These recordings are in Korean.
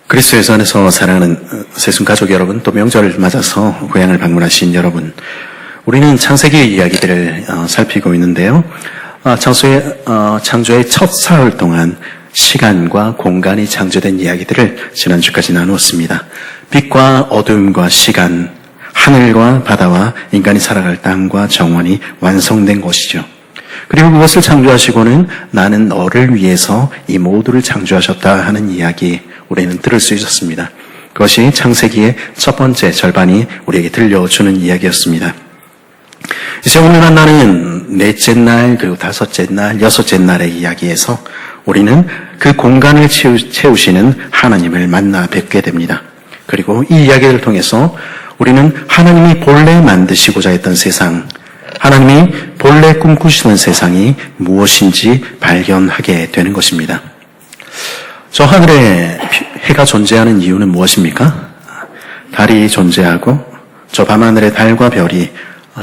그리스도의 안에서 사랑하는 세순 가족 여러분, 또 명절을 맞아서 고향을 방문하신 여러분, 우리는 창세기의 이야기들을 살피고 있는데요. 창조의 첫 사흘 동안 시간과 공간이 창조된 이야기들을 지난주까지 나누었습니다. 빛과 어둠과 시간, 하늘과 바다와 인간이 살아갈 땅과 정원이 완성된 것이죠. 그리고 그것을 창조하시고는 나는 너를 위해서 이 모두를 창조하셨다 하는 이야기 우리는 들을 수 있었습니다. 그것이 창세기의 첫 번째 절반이 우리에게 들려주는 이야기였습니다. 이제 오늘 만나는 넷째 날, 그리고 다섯째 날, 여섯째 날의 이야기에서 우리는 그 공간을 채우시는 하나님을 만나 뵙게 됩니다. 그리고 이 이야기를 통해서 우리는 하나님이 본래 만드시고자 했던 세상, 하나님이 본래 꿈꾸시던 세상이 무엇인지 발견하게 되는 것입니다. 저 하늘에 해가 존재하는 이유는 무엇입니까? 달이 존재하고 저 밤하늘에 달과 별이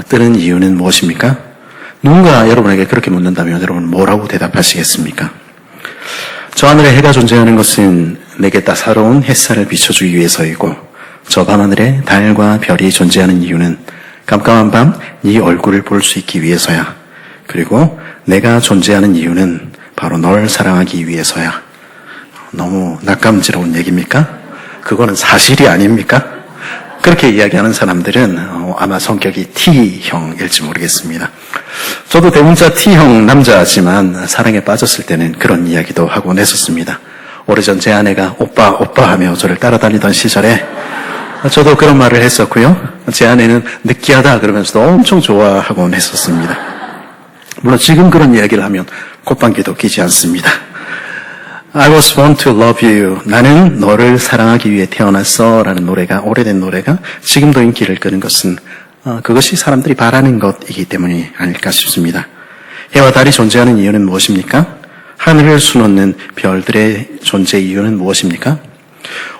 뜨는 이유는 무엇입니까? 누군가 여러분에게 그렇게 묻는다면 여러분 뭐라고 대답하시겠습니까? 저 하늘에 해가 존재하는 것은 내게 따사로운 햇살을 비춰주기 위해서이고, 저 밤하늘에 달과 별이 존재하는 이유는 깜깜한 밤 네 얼굴을 볼 수 있기 위해서야. 그리고 내가 존재하는 이유는 바로 널 사랑하기 위해서야. 너무 낯감지러운 얘기입니까? 그거는 사실이 아닙니까? 그렇게 이야기하는 사람들은 아마 성격이 T형일지 모르겠습니다. 저도 대문자 T형 남자지만 사랑에 빠졌을 때는 그런 이야기도 하곤 했었습니다. 오래전 제 아내가 오빠 하며 저를 따라다니던 시절에 저도 그런 말을 했었고요. 제 아내는 느끼하다 그러면서도 엄청 좋아하곤 했었습니다. 물론 지금 그런 이야기를 하면 콧방귀도 끼지 않습니다. I was born to love you. 나는 너를 사랑하기 위해 태어났어 라는 노래가, 오래된 노래가 지금도 인기를 끄는 것은 그것이 사람들이 바라는 것이기 때문이 아닐까 싶습니다. 해와 달이 존재하는 이유는 무엇입니까? 하늘을 수놓는 별들의 존재 이유는 무엇입니까?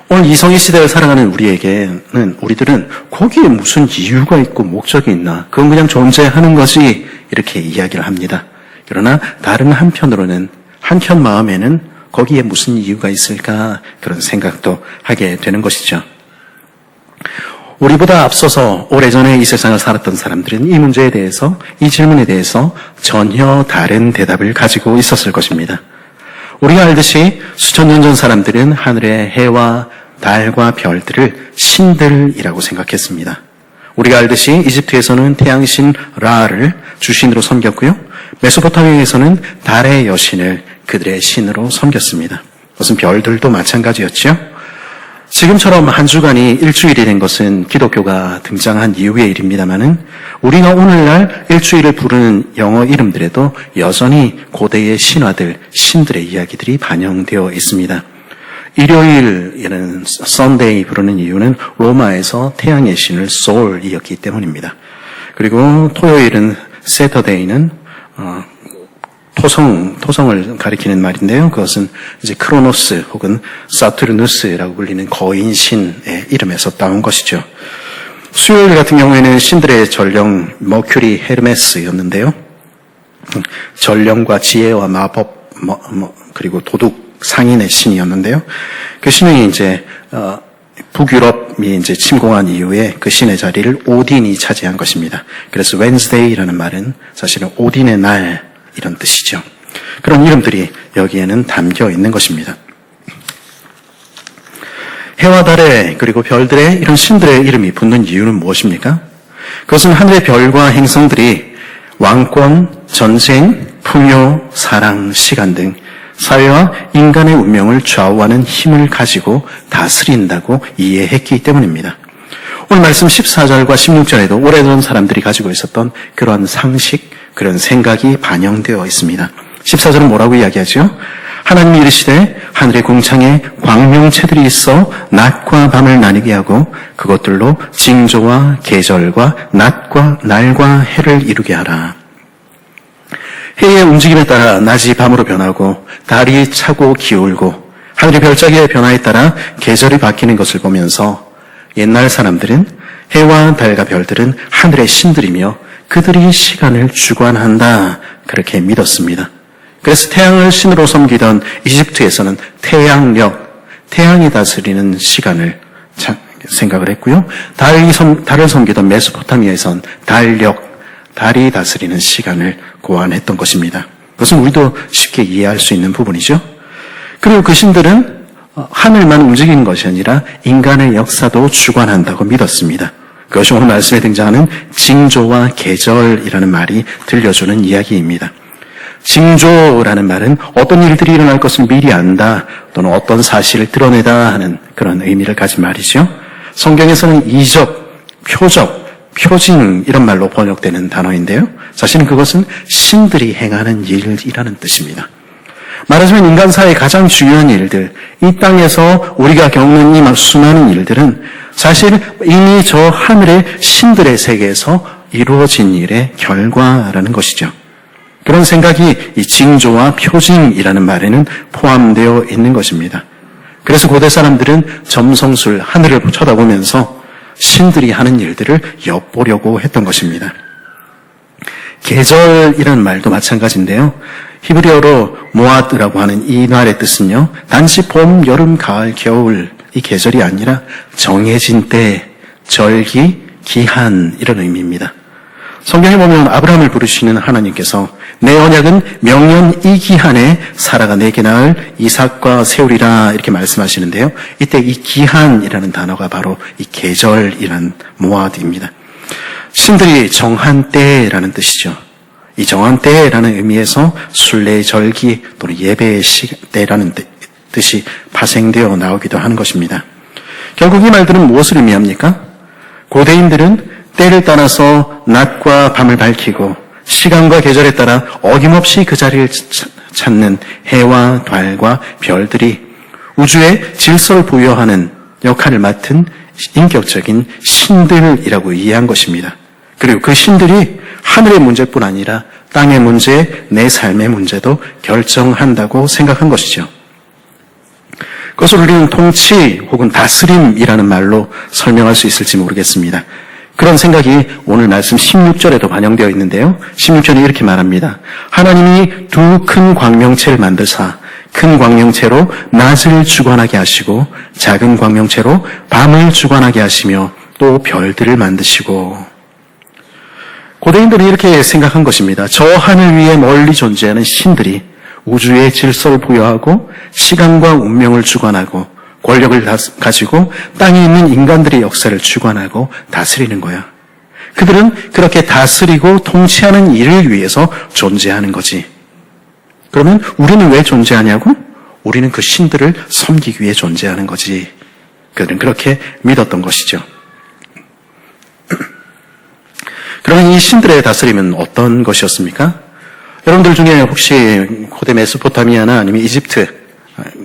오늘 이성희 시대를 살아가는 우리들은 거기에 무슨 이유가 있고 목적이 있나? 그건 그냥 존재하는 것이 이렇게 이야기를 합니다. 그러나 다른 한편으로는, 한켠 마음에는 거기에 무슨 이유가 있을까? 그런 생각도 하게 되는 것이죠. 우리보다 앞서서 오래전에 이 세상을 살았던 사람들은 이 문제에 대해서, 이 질문에 대해서 전혀 다른 대답을 가지고 있었을 것입니다. 우리가 알듯이 수천 년 전 사람들은 하늘의 해와 달과 별들을 신들이라고 생각했습니다. 우리가 알듯이 이집트에서는 태양신 라를 주신으로 섬겼고요. 메소포타미아에서는 달의 여신을 그들의 신으로 섬겼습니다. 그것은 별들도 마찬가지였죠. 지금처럼 한 주간이 일주일이 된 것은 기독교가 등장한 이후의 일입니다마는 우리가 오늘날 일주일을 부르는 영어 이름들에도 여전히 고대의 신화들, 신들의 이야기들이 반영되어 있습니다. 일요일에는 Sunday 부르는 이유는 로마에서 태양의 신을 솔이었기 때문입니다. 그리고 토요일은 Saturday는 토성을 가리키는 말인데요. 그것은 이제 크로노스 혹은 사투르누스라고 불리는 거인신의 이름에서 따온 것이죠. 수요일 같은 경우에는 신들의 전령 머큐리 헤르메스였는데요. 전령과 지혜와 마법 그리고 도둑 상인의 신이었는데요. 그 신이 이제 북유럽이 이제 침공한 이후에 그 신의 자리를 오딘이 차지한 것입니다. 그래서 Wednesday라는 말은 사실은 오딘의 날 이런 뜻이죠. 그런 이름들이 여기에는 담겨 있는 것입니다. 해와 달에 그리고 별들의 이런 신들의 이름이 붙는 이유는 무엇입니까? 그것은 하늘의 별과 행성들이 왕권, 전쟁, 풍요, 사랑, 시간 등 사회와 인간의 운명을 좌우하는 힘을 가지고 다스린다고 이해했기 때문입니다. 오늘 말씀 14절과 16절에도 오래전 사람들이 가지고 있었던 그러한 상식, 그런 생각이 반영되어 있습니다. 14절은 뭐라고 이야기하죠? 하나님이 이르시되 하늘의 궁창에 광명체들이 있어 낮과 밤을 나뉘게 하고 그것들로 징조와 계절과 낮과 날과 해를 이루게 하라. 해의 움직임에 따라 낮이 밤으로 변하고 달이 차고 기울고 하늘의 별자리의 변화에 따라 계절이 바뀌는 것을 보면서 옛날 사람들은 해와 달과 별들은 하늘의 신들이며 그들이 시간을 주관한다 그렇게 믿었습니다. 그래서 태양을 신으로 섬기던 이집트에서는 태양력, 태양이 다스리는 시간을 생각을 했고요. 달을 섬기던 메소포타미아에선 달이 다스리는 시간을 고안했던 것입니다. 그것은 우리도 쉽게 이해할 수 있는 부분이죠. 그리고 그 신들은 하늘만 움직이는 것이 아니라 인간의 역사도 주관한다고 믿었습니다. 그것이 오늘 말씀에 등장하는 징조와 계절이라는 말이 들려주는 이야기입니다. 징조라는 말은 어떤 일들이 일어날 것을 미리 안다 또는 어떤 사실을 드러내다 하는 그런 의미를 가진 말이죠. 성경에서는 이적, 표적, 표징 이런 말로 번역되는 단어인데요. 사실은 그것은 신들이 행하는 일이라는 뜻입니다. 말하자면 인간사의 가장 중요한 일들, 이 땅에서 우리가 겪는 이 수많은 일들은 사실 이미 저 하늘의 신들의 세계에서 이루어진 일의 결과라는 것이죠. 그런 생각이 이 징조와 표징이라는 말에는 포함되어 있는 것입니다. 그래서 고대 사람들은 점성술, 하늘을 쳐다보면서 신들이 하는 일들을 엿보려고 했던 것입니다. 계절이라는 말도 마찬가지인데요. 히브리어로 모아드라고 하는 이 말의 뜻은요, 단지 봄, 여름, 가을, 겨울 이 계절이 아니라 정해진 때, 절기, 기한 이런 의미입니다. 성경에 보면 아브라함을 부르시는 하나님께서 내 언약은 명년 이 기한에 사라가 내게 낳을 이삭과 세우리라 이렇게 말씀하시는데요. 이때 이 기한이라는 단어가 바로 이 계절이라는 모아드입니다. 신들이 정한 때라는 뜻이죠. 이 정한 때라는 의미에서 순례의 절기 또는 예배의 때라는 뜻이 파생되어 나오기도 하는 것입니다. 결국 이 말들은 무엇을 의미합니까? 고대인들은 때를 따라서 낮과 밤을 밝히고 시간과 계절에 따라 어김없이 그 자리를 찾는 해와 달과 별들이 우주에 질서를 부여하는 역할을 맡은 인격적인 신들이라고 이해한 것입니다. 그리고 그 신들이 하늘의 문제뿐 아니라 땅의 문제, 내 삶의 문제도 결정한다고 생각한 것이죠. 그것을 우리는 통치 혹은 다스림이라는 말로 설명할 수 있을지 모르겠습니다. 그런 생각이 오늘 말씀 16절에도 반영되어 있는데요. 16절에 이렇게 말합니다. 하나님이 두 큰 광명체를 만드사 큰 광명체로 낮을 주관하게 하시고 작은 광명체로 밤을 주관하게 하시며 또 별들을 만드시고. 고대인들은 이렇게 생각한 것입니다. 저 하늘 위에 멀리 존재하는 신들이 우주의 질서를 부여하고 시간과 운명을 주관하고 권력을 가지고 땅에 있는 인간들의 역사를 주관하고 다스리는 거야. 그들은 그렇게 다스리고 통치하는 일을 위해서 존재하는 거지. 그러면 우리는 왜 존재하냐고? 우리는 그 신들을 섬기기 위해 존재하는 거지. 그들은 그렇게 믿었던 것이죠. 그러면 이 신들의 다스림은 어떤 것이었습니까? 여러분들 중에 혹시 고대 메소포타미아나 아니면 이집트,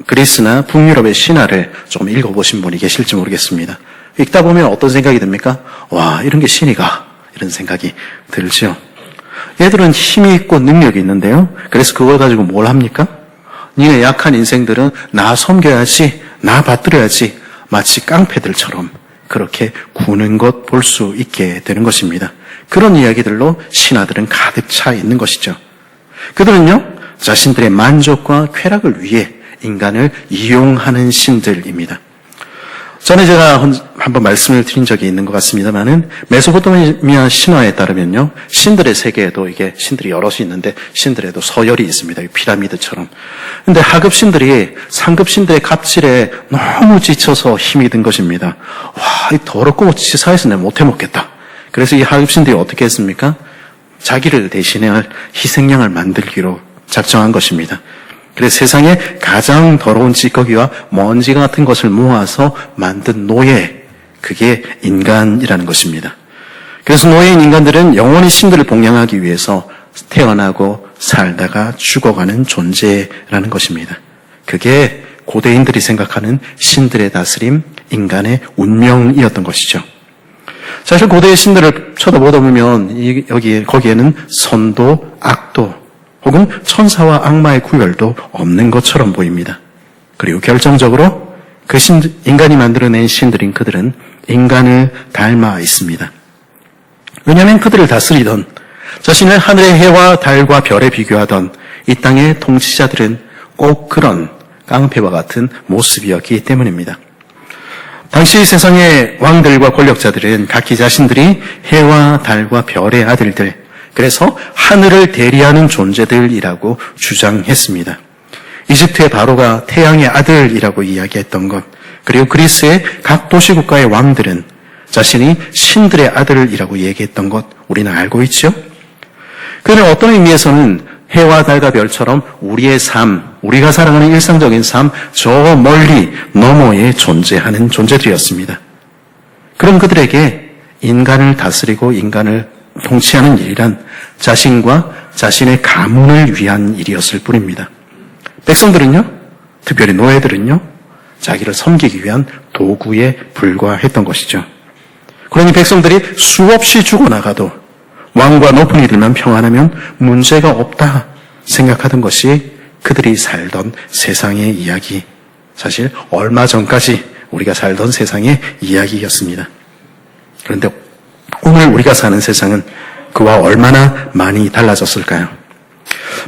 그리스나 북유럽의 신화를 좀 읽어보신 분이 계실지 모르겠습니다. 읽다 보면 어떤 생각이 듭니까? 와, 이런 게 신이가, 이런 생각이 들죠. 얘들은 힘이 있고 능력이 있는데요. 그래서 그걸 가지고 뭘 합니까? 니네 약한 인생들은 나 섬겨야지, 나 받들어야지, 마치 깡패들처럼 그렇게 구는 것 볼 수 있게 되는 것입니다. 그런 이야기들로 신화들은 가득 차 있는 것이죠. 그들은요, 자신들의 만족과 쾌락을 위해 인간을 이용하는 신들입니다. 전에 제가 한번 말씀을 드린 적이 있는 것 같습니다만은 메소포타미아 신화에 따르면요, 신들의 세계에도 이게 신들이 여럿이 있는데 신들에도 서열이 있습니다. 피라미드처럼. 근데 하급 신들이 상급 신들의 갑질에 너무 지쳐서 힘이 든 것입니다. 와, 이 더럽고 치사해서 내가 못해 먹겠다. 그래서 이 하급 신들이 어떻게 했습니까? 자기를 대신할 희생양을 만들기로 작정한 것입니다. 그래서 세상에 가장 더러운 찌꺼기와 먼지 같은 것을 모아서 만든 노예, 그게 인간이라는 것입니다. 그래서 노예인 인간들은 영원히 신들을 복양하기 위해서 태어나고 살다가 죽어가는 존재라는 것입니다. 그게 고대인들이 생각하는 신들의 다스림, 인간의 운명이었던 것이죠. 사실 고대의 신들을 쳐다보다 보면 거기에는 선도, 악도, 혹은 천사와 악마의 구별도 없는 것처럼 보입니다. 그리고 결정적으로 그 인간이 만들어낸 신들인 그들은 인간을 닮아 있습니다. 왜냐하면 그들을 다스리던, 자신을 하늘의 해와 달과 별에 비교하던 이 땅의 통치자들은 꼭 그런 깡패와 같은 모습이었기 때문입니다. 당시 세상의 왕들과 권력자들은 각기 자신들이 해와 달과 별의 아들들, 그래서 하늘을 대리하는 존재들이라고 주장했습니다. 이집트의 바로가 태양의 아들이라고 이야기했던 것, 그리고 그리스의 각 도시국가의 왕들은 자신이 신들의 아들이라고 얘기했던 것 우리는 알고 있죠? 그러나 어떤 의미에서는 해와 달과 별처럼 우리의 삶, 우리가 살아가는 일상적인 삶, 저 멀리 너머에 존재하는 존재들이었습니다. 그럼 그들에게 인간을 다스리고 인간을 통치하는 일이란 자신과 자신의 가문을 위한 일이었을 뿐입니다. 백성들은요, 특별히 노예들은요, 자기를 섬기기 위한 도구에 불과했던 것이죠. 그러니 백성들이 수없이 죽어나가도 왕과 높은 이들만 평안하면 문제가 없다 생각하던 것이 그들이 살던 세상의 이야기, 사실 얼마 전까지 우리가 살던 세상의 이야기였습니다. 그런데 오늘 우리가 사는 세상은 그와 얼마나 많이 달라졌을까요?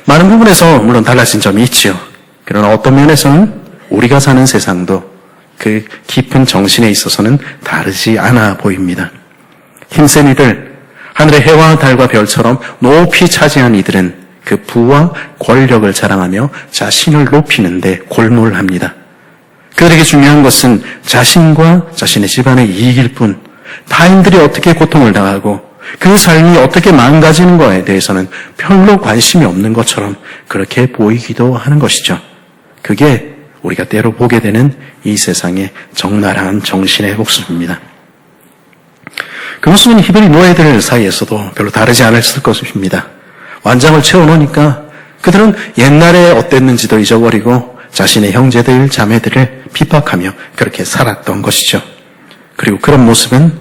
많은 부분에서 물론 달라진 점이 있지요. 그러나 어떤 면에서는 우리가 사는 세상도 그 깊은 정신에 있어서는 다르지 않아 보입니다. 힘센 이들, 하늘의 해와 달과 별처럼 높이 차지한 이들은 그 부와 권력을 자랑하며 자신을 높이는데 골몰합니다. 그들에게 중요한 것은 자신과 자신의 집안의 이익일 뿐, 타인들이 어떻게 고통을 당하고 그 삶이 어떻게 망가지는 것에 대해서는 별로 관심이 없는 것처럼 그렇게 보이기도 하는 것이죠. 그게 우리가 때로 보게 되는 이 세상의 적나라한 정신의 모습입니다. 그 모습은 히브리 노예들 사이에서도 별로 다르지 않았을 것입니다. 완장을 채워놓으니까 그들은 옛날에 어땠는지도 잊어버리고 자신의 형제들, 자매들을 핍박하며 그렇게 살았던 것이죠. 그리고 그런 모습은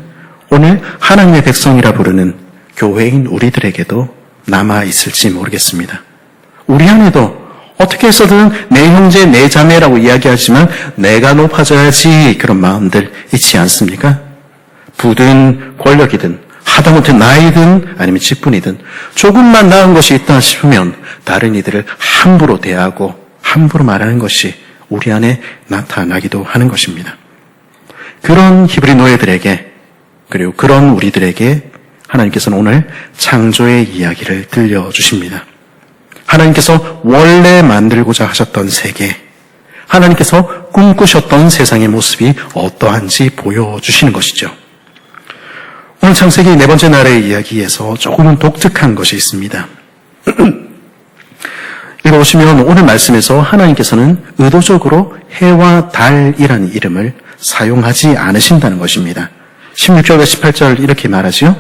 오늘 하나님의 백성이라 부르는 교회인 우리들에게도 남아있을지 모르겠습니다. 우리 안에도 어떻게 해서든 내 형제, 내 자매라고 이야기하지만 내가 높아져야지 그런 마음들 있지 않습니까? 부든 권력이든 하다못해 나이든 아니면 직분이든 조금만 나은 것이 있다 싶으면 다른 이들을 함부로 대하고 함부로 말하는 것이 우리 안에 나타나기도 하는 것입니다. 그런 히브리 노예들에게 그리고 그런 우리들에게 하나님께서는 오늘 창조의 이야기를 들려주십니다. 하나님께서 원래 만들고자 하셨던 세계, 하나님께서 꿈꾸셨던 세상의 모습이 어떠한지 보여주시는 것이죠. 오늘 창세기 4번째 날의 이야기에서 조금은 독특한 것이 있습니다. 읽어보시면 오늘 말씀에서 하나님께서는 의도적으로 해와 달이라는 이름을 사용하지 않으신다는 것입니다. 16절과 18절 이렇게 말하지요.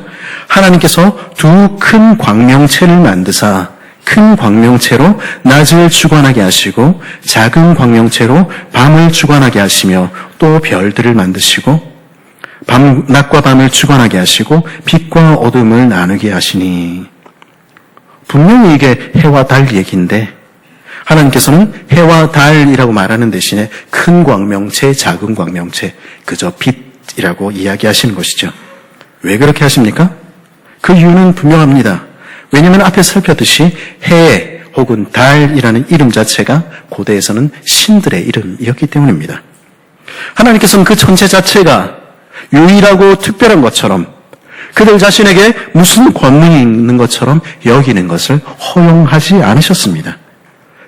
하나님께서 두 큰 광명체를 만드사 큰 광명체로 낮을 주관하게 하시고 작은 광명체로 밤을 주관하게 하시며 또 별들을 만드시고 낮과 밤을 주관하게 하시고 빛과 어둠을 나누게 하시니. 분명히 이게 해와 달 얘기인데 하나님께서는 해와 달이라고 말하는 대신에 큰 광명체, 작은 광명체, 그저 빛이라고 이야기하시는 것이죠. 왜 그렇게 하십니까? 그 이유는 분명합니다. 왜냐하면 앞에 살폈듯이 해 혹은 달이라는 이름 자체가 고대에서는 신들의 이름이었기 때문입니다. 하나님께서는 그 천체 자체가 유일하고 특별한 것처럼 그들 자신에게 무슨 권능이 있는 것처럼 여기는 것을 허용하지 않으셨습니다.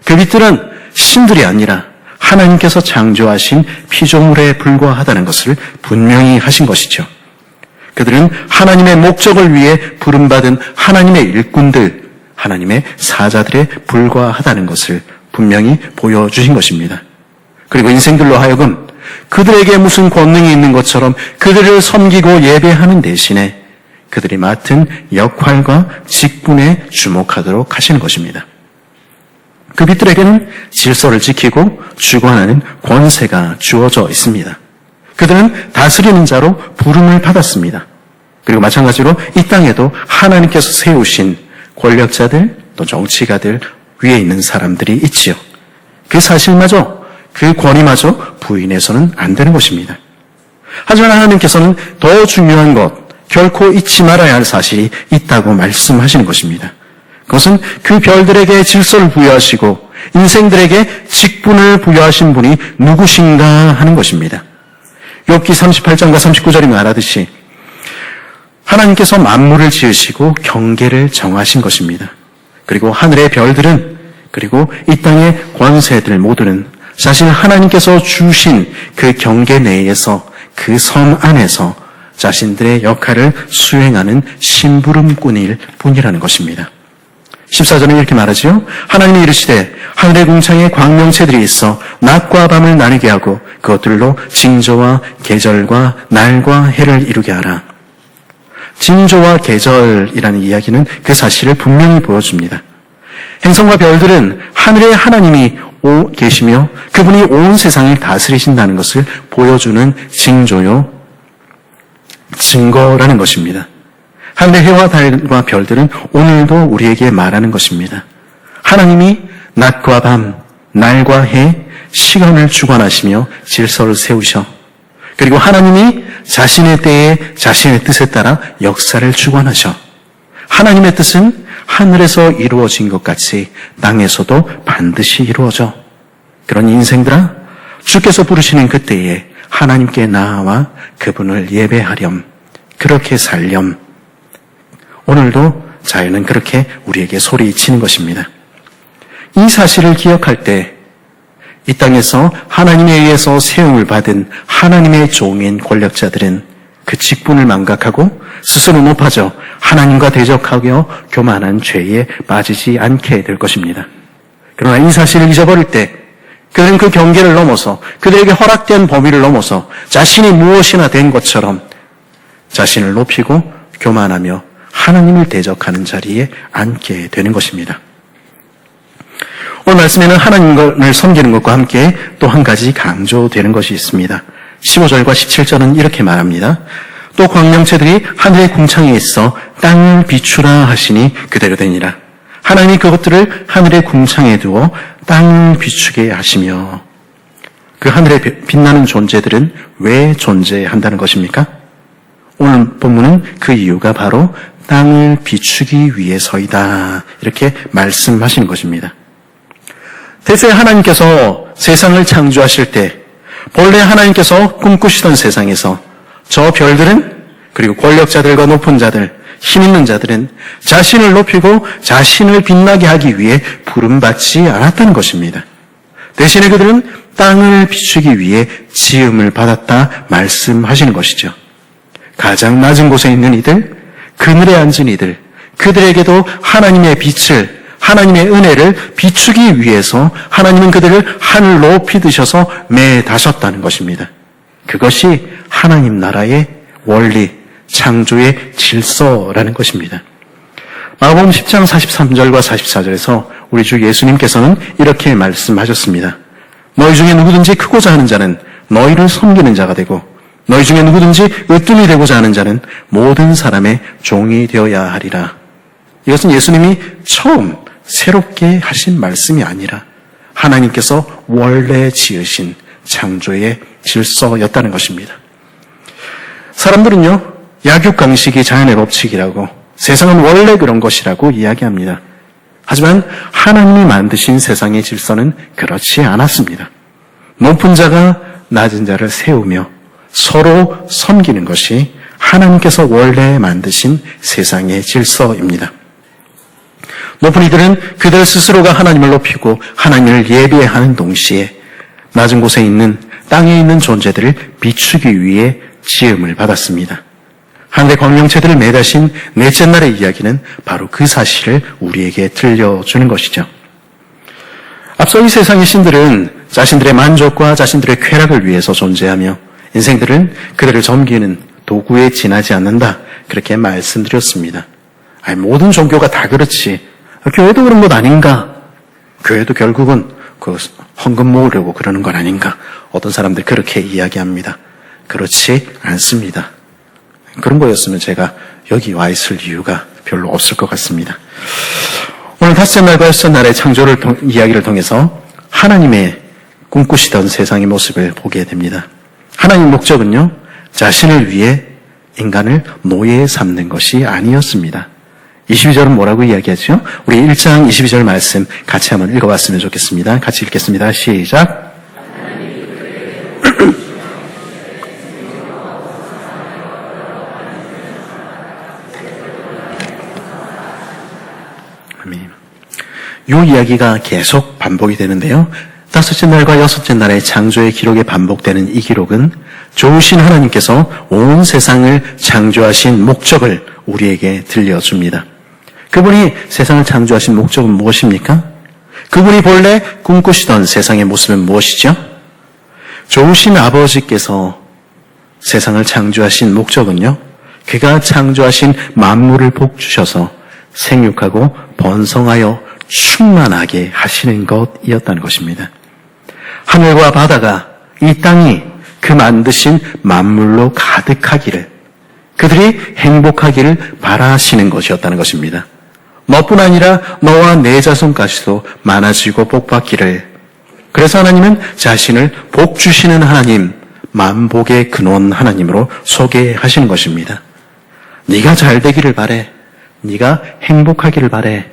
그 빛들은 신들이 아니라 하나님께서 창조하신 피조물에 불과하다는 것을 분명히 하신 것이죠. 그들은 하나님의 목적을 위해 부름받은 하나님의 일꾼들, 하나님의 사자들에 불과하다는 것을 분명히 보여주신 것입니다. 그리고 인생들로 하여금 그들에게 무슨 권능이 있는 것처럼 그들을 섬기고 예배하는 대신에 그들이 맡은 역할과 직분에 주목하도록 하시는 것입니다. 그 빛들에게는 질서를 지키고 주관하는 권세가 주어져 있습니다. 그들은 다스리는 자로 부름을 받았습니다. 그리고 마찬가지로 이 땅에도 하나님께서 세우신 권력자들 또 정치가들 위에 있는 사람들이 있지요. 그 사실마저 그 권위마저 부인해서는 안 되는 것입니다. 하지만 하나님께서는 더 중요한 것, 결코 잊지 말아야 할 사실이 있다고 말씀하시는 것입니다. 그것은 그 별들에게 질서를 부여하시고 인생들에게 직분을 부여하신 분이 누구신가 하는 것입니다. 욥기 38장과 39절이 말하듯이 하나님께서 만물을 지으시고 경계를 정하신 것입니다. 그리고 하늘의 별들은, 그리고 이 땅의 권세들 모두는 사실 하나님께서 주신 그 경계 내에서, 그 섬 안에서 자신들의 역할을 수행하는 심부름꾼일 뿐이라는 것입니다. 14절은 이렇게 말하지요. 하나님이 이르시되 하늘의 궁창에 광명체들이 있어 낮과 밤을 나누게 하고 그것들로 징조와 계절과 날과 해를 이루게 하라. 징조와 계절이라는 이야기는 그 사실을 분명히 보여줍니다. 행성과 별들은 하늘에 하나님이 계시며 그분이 온 세상을 다스리신다는 것을 보여주는 징조요, 증거라는 것입니다. 하늘의 해와 달과 별들은 오늘도 우리에게 말하는 것입니다. 하나님이 낮과 밤, 날과 해, 시간을 주관하시며 질서를 세우셔. 그리고 하나님이 자신의 때에 자신의 뜻에 따라 역사를 주관하셔. 하나님의 뜻은 하늘에서 이루어진 것 같이 땅에서도 반드시 이루어져. 그런 인생들아, 주께서 부르시는 그때에 하나님께 나아와 그분을 예배하렴. 그렇게 살렴. 오늘도 자연은 그렇게 우리에게 소리치는 것입니다. 이 사실을 기억할 때 이 땅에서 하나님에 의해서 세움을 받은 하나님의 종인 권력자들은 그 직분을 망각하고 스스로 높아져 하나님과 대적하며 교만한 죄에 빠지지 않게 될 것입니다. 그러나 이 사실을 잊어버릴 때 그들은 그 경계를 넘어서, 그들에게 허락된 범위를 넘어서 자신이 무엇이나 된 것처럼 자신을 높이고 교만하며 하나님을 대적하는 자리에 앉게 되는 것입니다. 오늘 말씀에는 하나님을 섬기는 것과 함께 또 한 가지 강조되는 것이 있습니다. 15절과 17절은 이렇게 말합니다. 또 광명체들이 하늘의 궁창에 있어 땅을 비추라 하시니 그대로 되니라. 하나님이 그것들을 하늘의 궁창에 두어 땅을 비추게 하시며, 그 하늘에 빛나는 존재들은 왜 존재한다는 것입니까? 오늘 본문은 그 이유가 바로 땅을 비추기 위해서이다, 이렇게 말씀하시는 것입니다. 대세 하나님께서 세상을 창조하실 때 본래 하나님께서 꿈꾸시던 세상에서 저 별들은, 그리고 권력자들과 높은 자들, 힘 있는 자들은 자신을 높이고 자신을 빛나게 하기 위해 부름받지 않았다는 것입니다. 대신에 그들은 땅을 비추기 위해 지음을 받았다 말씀하시는 것이죠. 가장 낮은 곳에 있는 이들, 그늘에 앉은 이들, 그들에게도 하나님의 빛을, 하나님의 은혜를 비추기 위해서 하나님은 그들을 하늘 높이 드셔서 매다셨다는 것입니다. 그것이 하나님 나라의 원리, 창조의 질서라는 것입니다. 마가복음 10장 43절과 44절에서 우리 주 예수님께서는 이렇게 말씀하셨습니다. 너희 중에 누구든지 크고자 하는 자는 너희를 섬기는 자가 되고, 너희 중에 누구든지 으뜸이 되고자 하는 자는 모든 사람의 종이 되어야 하리라. 이것은 예수님이 처음 새롭게 하신 말씀이 아니라 하나님께서 원래 지으신 창조의 질서였다는 것입니다. 사람들은요, 약육강식이 자연의 법칙이라고, 세상은 원래 그런 것이라고 이야기합니다. 하지만 하나님이 만드신 세상의 질서는 그렇지 않았습니다. 높은 자가 낮은 자를 세우며 서로 섬기는 것이 하나님께서 원래 만드신 세상의 질서입니다. 높은 이들은 그들 스스로가 하나님을 높이고 하나님을 예배하는 동시에 낮은 곳에 있는, 땅에 있는 존재들을 비추기 위해 지음을 받았습니다. 하늘의 광명체들을 매다신 넷째 날의 이야기는 바로 그 사실을 우리에게 들려주는 것이죠. 앞서 이 세상의 신들은 자신들의 만족과 자신들의 쾌락을 위해서 존재하며 인생들은 그들을 섬기는 도구에 지나지 않는다, 그렇게 말씀드렸습니다. 모든 종교가 다 그렇지, 교회도 그런 것 아닌가? 교회도 결국은 그 헌금 모으려고 그러는 건 아닌가? 어떤 사람들 그렇게 이야기합니다. 그렇지 않습니다. 그런 거였으면 제가 여기 와 있을 이유가 별로 없을 것 같습니다. 오늘 닷새 날과 여섯 날의 창조를 이야기를 통해서 하나님의 꿈꾸시던 세상의 모습을 보게 됩니다. 하나님의 목적은요, 자신을 위해 인간을 노예 삼는 것이 아니었습니다. 22절은 뭐라고 이야기하죠? 우리 1장 22절 말씀 같이 한번 읽어봤으면 좋겠습니다. 같이 읽겠습니다. 시작. 아멘. 이 이야기가 계속 반복이 되는데요. 다섯째 날과 여섯째 날의 창조의 기록에 반복되는 이 기록은 좋으신 하나님께서 온 세상을 창조하신 목적을 우리에게 들려줍니다. 그분이 세상을 창조하신 목적은 무엇입니까? 그분이 본래 꿈꾸시던 세상의 모습은 무엇이죠? 좋으신 아버지께서 세상을 창조하신 목적은요, 그가 창조하신 만물을 복주셔서 생육하고 번성하여 충만하게 하시는 것이었다는 것입니다. 하늘과 바다가, 이 땅이 그 만드신 만물로 가득하기를, 그들이 행복하기를 바라시는 것이었다는 것입니다. 너뿐 아니라 너와 내 자손까지도 많아지고 복받기를. 그래서 하나님은 자신을 복 주시는 하나님, 만복의 근원 하나님으로 소개하시는 것입니다. 네가 잘 되기를 바래. 네가 행복하기를 바래.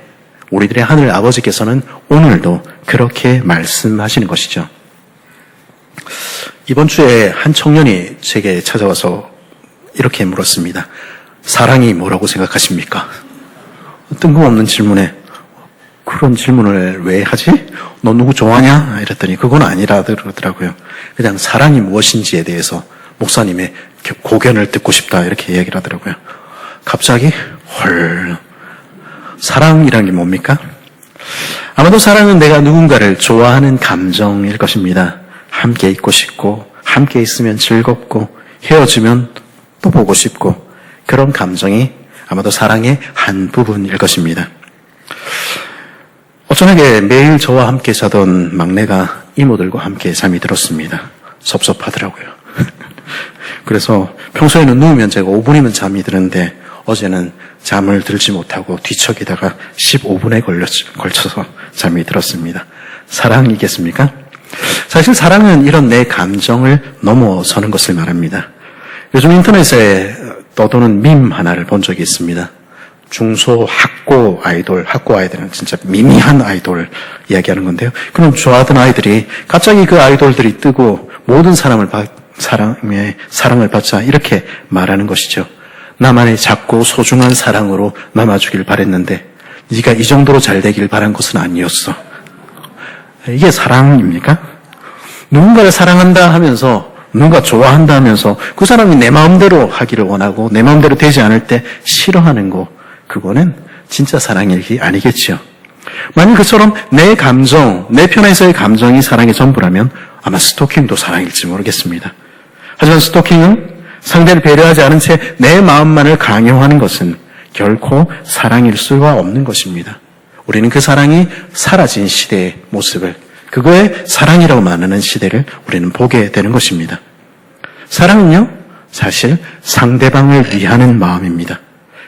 우리들의 하늘 아버지께서는 오늘도 그렇게 말씀하시는 것이죠. 이번 주에 한 청년이 제게 찾아와서 이렇게 물었습니다. 사랑이 뭐라고 생각하십니까? 뜬금없는 질문에 그런 질문을 왜 하지? 너 누구 좋아하냐? 이랬더니 그건 아니라 그러더라고요. 그냥 사랑이 무엇인지에 대해서 목사님의 고견을 듣고 싶다 이렇게 이야기를 하더라고요. 갑자기 헐, 사랑이란 게 뭡니까? 아마도 사랑은 내가 누군가를 좋아하는 감정일 것입니다. 함께 있고 싶고, 함께 있으면 즐겁고, 헤어지면 또 보고 싶고, 그런 감정이 아마도 사랑의 한 부분일 것입니다. 어쩌게 매일 저와 함께 자던 막내가 이모들과 함께 잠이 들었습니다. 섭섭하더라고요. 그래서 평소에는 누우면 제가 5분이면 잠이 드는데 어제는 잠을 들지 못하고 뒤척이다가 15분에 걸쳐서 잠이 들었습니다. 사랑이겠습니까? 사실 사랑은 이런 내 감정을 넘어서는 것을 말합니다. 요즘 인터넷에 떠도는 밈 하나를 본 적이 있습니다. 중소 학고 아이들은 진짜 미미한 아이돌 이야기하는 건데요. 그럼 좋아하던 아이들이 갑자기 그 아이돌들이 뜨고 모든 사람의 사랑을 받자 이렇게 말하는 것이죠. 나만의 작고 소중한 사랑으로 남아주길 바랬는데 네가 이 정도로 잘 되길 바란 것은 아니었어. 이게 사랑입니까? 누군가를 사랑한다 하면서 누군가 좋아한다 하면서 그 사람이 내 마음대로 하기를 원하고 내 마음대로 되지 않을 때 싫어하는 거, 그거는 진짜 사랑이 아니겠죠. 만약 그처럼 내 감정, 내 편에서의 감정이 사랑의 전부라면 아마 스토킹도 사랑일지 모르겠습니다. 하지만 스토킹은 상대를 배려하지 않은 채 내 마음만을 강요하는 것은 결코 사랑일 수가 없는 것입니다. 우리는 그 사랑이 사라진 시대의 모습을, 그거에 사랑이라고 말하는 시대를 우리는 보게 되는 것입니다. 사랑은요, 사실 상대방을 위하는 마음입니다.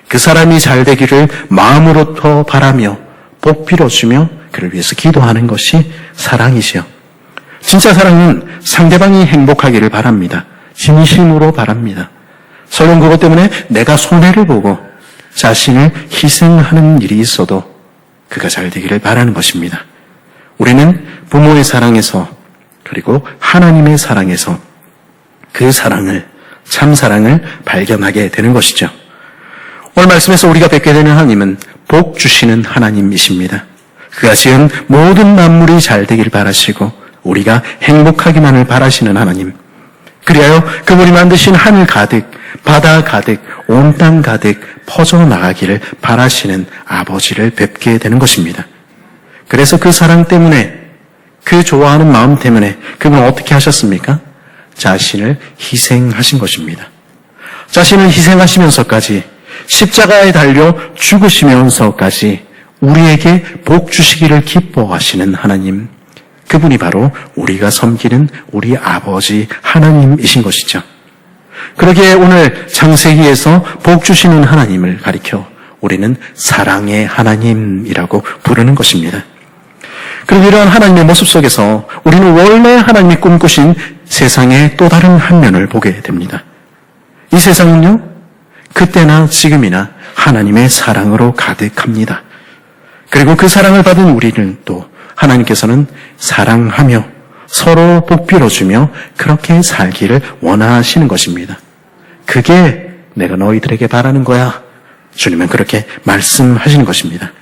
그 사람이 잘 되기를 마음으로부터 바라며 복 빌어주며 그를 위해서 기도하는 것이 사랑이지요. 진짜 사랑은 상대방이 행복하기를 바랍니다. 진심으로 바랍니다. 설령 그것 때문에 내가 손해를 보고 자신을 희생하는 일이 있어도 그가 잘 되기를 바라는 것입니다. 우리는 부모의 사랑에서 그리고 하나님의 사랑에서 그 사랑을, 참 사랑을 발견하게 되는 것이죠. 오늘 말씀에서 우리가 뵙게 되는 하나님은 복 주시는 하나님이십니다. 그가 지은 모든 만물이 잘 되기를 바라시고 우리가 행복하기만을 바라시는 하나님. 그리하여 그분이 만드신 하늘 가득, 바다 가득, 온 땅 가득 퍼져나가기를 바라시는 아버지를 뵙게 되는 것입니다. 그래서 그 사랑 때문에, 그 좋아하는 마음 때문에 그분은 어떻게 하셨습니까? 자신을 희생하신 것입니다. 자신을 희생하시면서까지 십자가에 달려 죽으시면서까지 우리에게 복 주시기를 기뻐하시는 하나님, 그분이 바로 우리가 섬기는 우리 아버지 하나님이신 것이죠. 그러기에 오늘 창세기에서 복 주시는 하나님을 가리켜 우리는 사랑의 하나님이라고 부르는 것입니다. 그리고 이러한 하나님의 모습 속에서 우리는 원래 하나님이 꿈꾸신 세상의 또 다른 한 면을 보게 됩니다. 이 세상은요, 그때나 지금이나 하나님의 사랑으로 가득합니다. 그리고 그 사랑을 받은 우리를 또 하나님께서는 사랑하며 서로 복빌어주며 그렇게 살기를 원하시는 것입니다. 그게 내가 너희들에게 바라는 거야. 주님은 그렇게 말씀하시는 것입니다.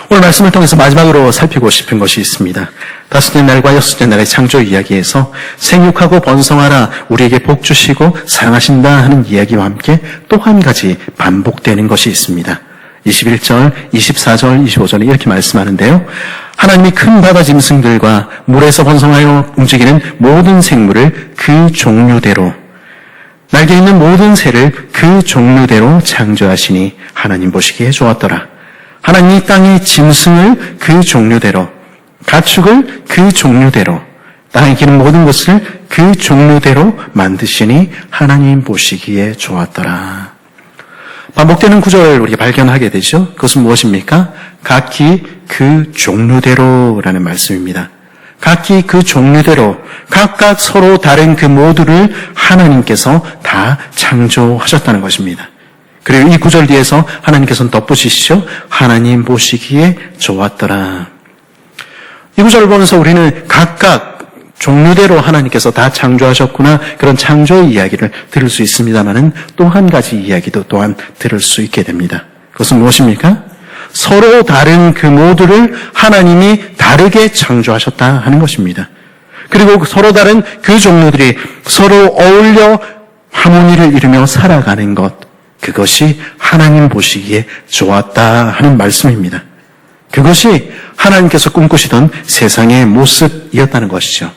오늘 말씀을 통해서 마지막으로 살피고 싶은 것이 있습니다. 다섯째 날과 여섯째 날의 창조 이야기에서 생육하고 번성하라, 우리에게 복 주시고 사랑하신다 하는 이야기와 함께 또 한 가지 반복되는 것이 있습니다. 21절, 24절, 25절에 이렇게 말씀하는데요. 하나님이 큰 바다 짐승들과 물에서 번성하여 움직이는 모든 생물을 그 종류대로, 날개 있는 모든 새를 그 종류대로 창조하시니 하나님 보시기에 좋았더라. 하나님이 땅의 짐승을 그 종류대로, 가축을 그 종류대로, 땅에 기는 모든 것을 그 종류대로 만드시니 하나님 보시기에 좋았더라. 반복되는 구절을 우리가 발견하게 되죠. 그것은 무엇입니까? 각기 그 종류대로라는 말씀입니다. 각기 그 종류대로 각각 서로 다른 그 모두를 하나님께서 다 창조하셨다는 것입니다. 그리고 이 구절 뒤에서 하나님께서는 덧붙이시죠. 하나님 보시기에 좋았더라. 이 구절을 보면서 우리는 각각 종류대로 하나님께서 다 창조하셨구나, 그런 창조의 이야기를 들을 수 있습니다만은 또 한 가지 이야기도 또한 들을 수 있게 됩니다. 그것은 무엇입니까? 서로 다른 그 모두를 하나님이 다르게 창조하셨다 하는 것입니다. 그리고 서로 다른 그 종류들이 서로 어울려 하모니를 이루며 살아가는 것, 그것이 하나님 보시기에 좋았다 하는 말씀입니다. 그것이 하나님께서 꿈꾸시던 세상의 모습이었다는 것이죠.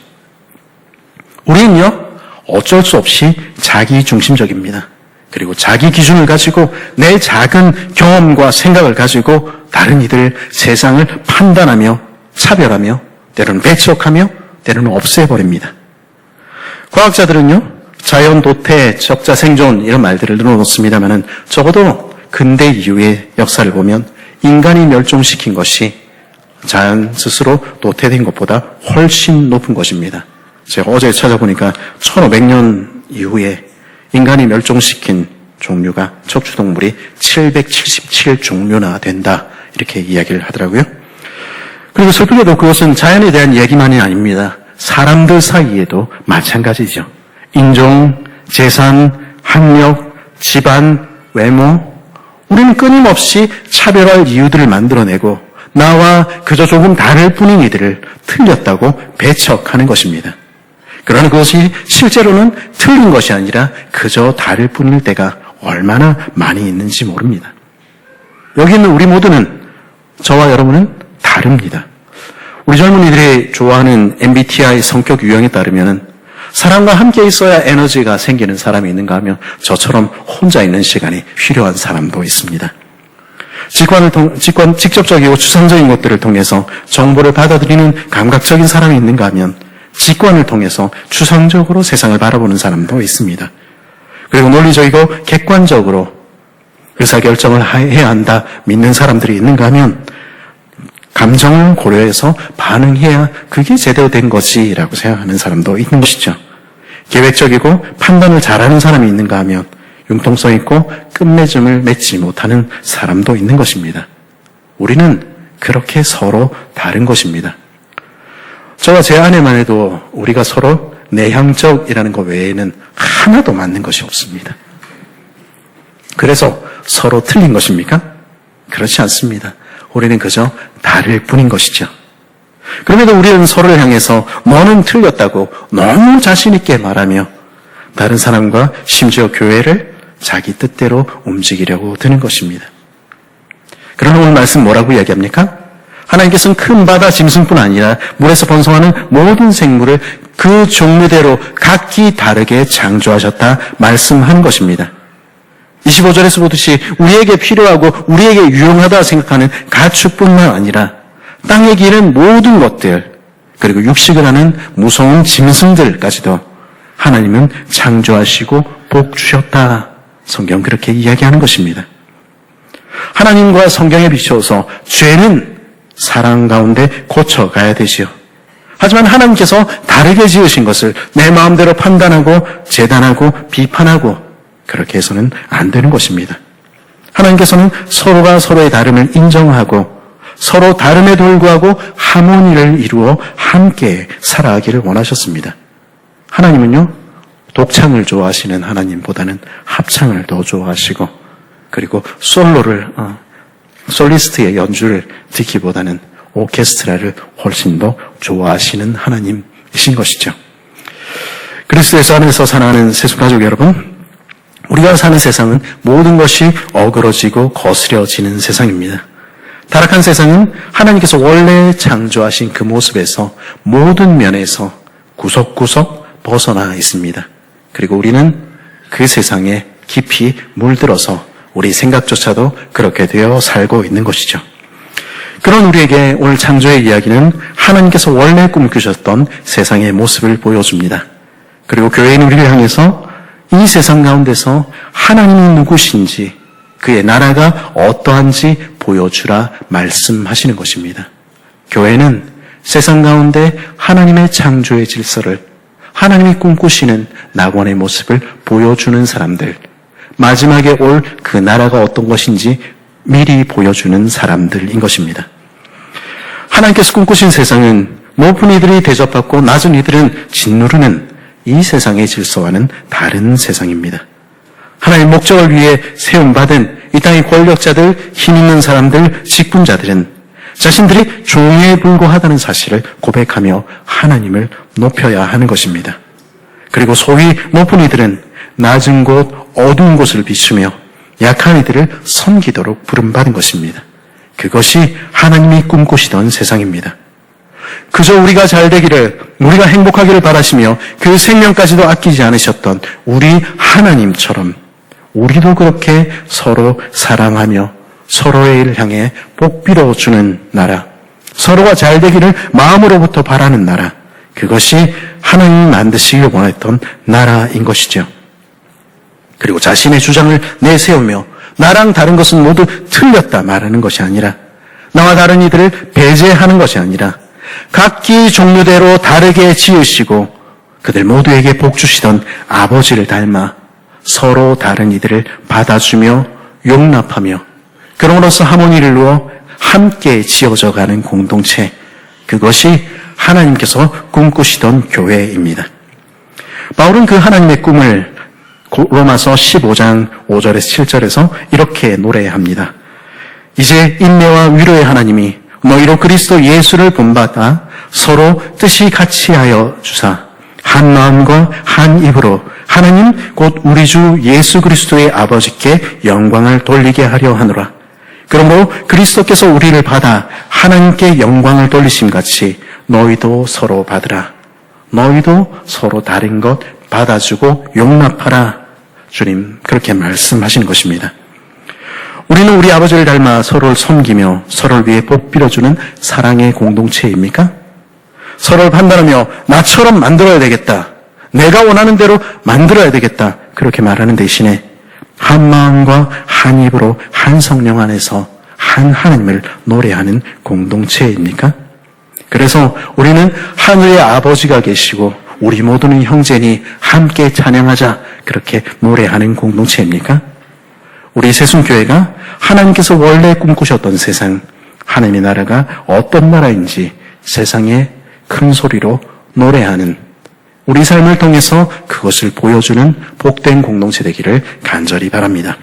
우리는요, 어쩔 수 없이 자기중심적입니다. 그리고 자기 기준을 가지고 내 작은 경험과 생각을 가지고 다른 이들 세상을 판단하며 차별하며 때로는 배척하며 때로는 없애버립니다. 과학자들은요, 자연 도태, 적자 생존 이런 말들을 늘어놓습니다만은 적어도 근대 이후의 역사를 보면 인간이 멸종시킨 것이 자연 스스로 도태된 것보다 훨씬 높은 것입니다. 제가 어제 찾아보니까 1500년 이후에 인간이 멸종시킨 종류가, 척추동물이 777종류나 된다, 이렇게 이야기를 하더라고요. 그리고 슬프게도 그것은 자연에 대한 이야기만이 아닙니다. 사람들 사이에도 마찬가지죠. 인종, 재산, 학력, 집안, 외모, 우리는 끊임없이 차별할 이유들을 만들어내고 나와 그저 조금 다를 뿐인 이들을 틀렸다고 배척하는 것입니다. 그러나 그것이 실제로는 틀린 것이 아니라 그저 다를 뿐일 때가 얼마나 많이 있는지 모릅니다. 여기 있는 우리 모두는, 저와 여러분은 다릅니다. 우리 젊은이들이 좋아하는 MBTI 성격 유형에 따르면 사람과 함께 있어야 에너지가 생기는 사람이 있는가 하면 저처럼 혼자 있는 시간이 필요한 사람도 있습니다. 직접적이고 추상적인 것들을 통해서 정보를 받아들이는 감각적인 사람이 있는가 하면 직관을 통해서 추상적으로 세상을 바라보는 사람도 있습니다. 그리고 논리적이고 객관적으로 의사결정을 해야 한다 믿는 사람들이 있는가 하면 감정을 고려해서 반응해야 그게 제대로 된 거지라고 생각하는 사람도 있는 것이죠. 계획적이고 판단을 잘하는 사람이 있는가 하면 융통성 있고 끝맺음을 맺지 못하는 사람도 있는 것입니다. 우리는 그렇게 서로 다른 것입니다. 저와 제 아내만 해도 우리가 서로 내향적이라는 것 외에는 하나도 맞는 것이 없습니다. 그래서 서로 틀린 것입니까? 그렇지 않습니다. 우리는 그저 다를 뿐인 것이죠. 그럼에도 우리는 서로를 향해서 너는 틀렸다고 너무 자신 있게 말하며 다른 사람과 심지어 교회를 자기 뜻대로 움직이려고 드는 것입니다. 그러나 오늘 말씀 뭐라고 이야기합니까? 하나님께서는 큰 바다 짐승뿐 아니라 물에서 번성하는 모든 생물을 그 종류대로 각기 다르게 창조하셨다 말씀한 것입니다. 25절에서 보듯이 우리에게 필요하고 우리에게 유용하다 생각하는 가축뿐만 아니라 땅에 기는 모든 것들, 그리고 육식을 하는 무서운 짐승들까지도 하나님은 창조하시고 복 주셨다. 성경 그렇게 이야기하는 것입니다. 하나님과 성경에 비추어서 죄는 사랑 가운데 고쳐가야 되지요. 하지만 하나님께서 다르게 지으신 것을 내 마음대로 판단하고 재단하고 비판하고 그렇게 해서는 안 되는 것입니다. 하나님께서는 서로가 서로의 다름을 인정하고 서로 다름에도 불구하고 하모니를 이루어 함께 살아가기를 원하셨습니다. 하나님은요, 독창을 좋아하시는 하나님보다는 합창을 더 좋아하시고, 그리고 솔리스트의 연주를 듣기보다는 오케스트라를 훨씬 더 좋아하시는 하나님이신 것이죠. 그리스도의 안에서 살아가는 세속가족 여러분, 우리가 사는 세상은 모든 것이 어그러지고 거스려지는 세상입니다. 타락한 세상은 하나님께서 원래 창조하신 그 모습에서 모든 면에서 구석구석 벗어나 있습니다. 그리고 우리는 그 세상에 깊이 물들어서 우리 생각조차도 그렇게 되어 살고 있는 것이죠. 그런 우리에게 오늘 창조의 이야기는 하나님께서 원래 꿈꾸셨던 세상의 모습을 보여줍니다. 그리고 교회인 우리를 향해서 이 세상 가운데서 하나님이 누구신지, 그의 나라가 어떠한지 보여주라 말씀하시는 것입니다. 교회는 세상 가운데 하나님의 창조의 질서를, 하나님이 꿈꾸시는 낙원의 모습을 보여주는 사람들, 마지막에 올 그 나라가 어떤 것인지 미리 보여주는 사람들인 것입니다. 하나님께서 꿈꾸신 세상은 높은 이들이 대접받고 낮은 이들은 짓누르는 이 세상의 질서와는 다른 세상입니다. 하나님의 목적을 위해 세움받은 이 땅의 권력자들, 힘 있는 사람들, 직분자들은 자신들이 종에 불과하다는 사실을 고백하며 하나님을 높여야 하는 것입니다. 그리고 소위 높은 이들은 낮은 곳, 어두운 곳을 비추며 약한 이들을 섬기도록 부름받은 것입니다. 그것이 하나님이 꿈꾸시던 세상입니다. 그저 우리가 잘 되기를, 우리가 행복하기를 바라시며 그 생명까지도 아끼지 않으셨던 우리 하나님처럼 우리도 그렇게 서로 사랑하며 서로의 일을 향해 복 빌어주는 나라, 서로가 잘 되기를 마음으로부터 바라는 나라, 그것이 하나님이 만드시기를 원했던 나라인 것이죠. 그리고 자신의 주장을 내세우며 나랑 다른 것은 모두 틀렸다 말하는 것이 아니라, 나와 다른 이들을 배제하는 것이 아니라 각기 종류대로 다르게 지으시고 그들 모두에게 복 주시던 아버지를 닮아 서로 다른 이들을 받아주며 용납하며 그럼으로써 하모니를 이루어 함께 지어져가는 공동체, 그것이 하나님께서 꿈꾸시던 교회입니다. 바울은 그 하나님의 꿈을 로마서 15장 5절에서 7절에서 이렇게 노래합니다. 이제 인내와 위로의 하나님이 너희로 그리스도 예수를 본받아 서로 뜻이 같이하여 주사 한 마음과 한 입으로 하나님 곧 우리 주 예수 그리스도의 아버지께 영광을 돌리게 하려 하노라. 그러므로 그리스도께서 우리를 받아 하나님께 영광을 돌리심 같이 너희도 서로 받으라. 너희도 서로 다른 것 받아주고 용납하라. 주님 그렇게 말씀하신 것입니다. 우리는 우리 아버지를 닮아 서로를 섬기며 서로를 위해 복 빌어주는 사랑의 공동체입니까? 서로를 판단하며 나처럼 만들어야 되겠다, 내가 원하는 대로 만들어야 되겠다, 그렇게 말하는 대신에 한 마음과 한 입으로 한 성령 안에서 한 하나님을 노래하는 공동체입니까? 그래서 우리는 하늘의 아버지가 계시고 우리 모두는 형제니 함께 찬양하자, 그렇게 노래하는 공동체입니까? 우리 세순교회가 하나님께서 원래 꿈꾸셨던 세상, 하나님의 나라가 어떤 나라인지 세상에 큰 소리로 노래하는, 우리 삶을 통해서 그것을 보여주는 복된 공동체 되기를 간절히 바랍니다.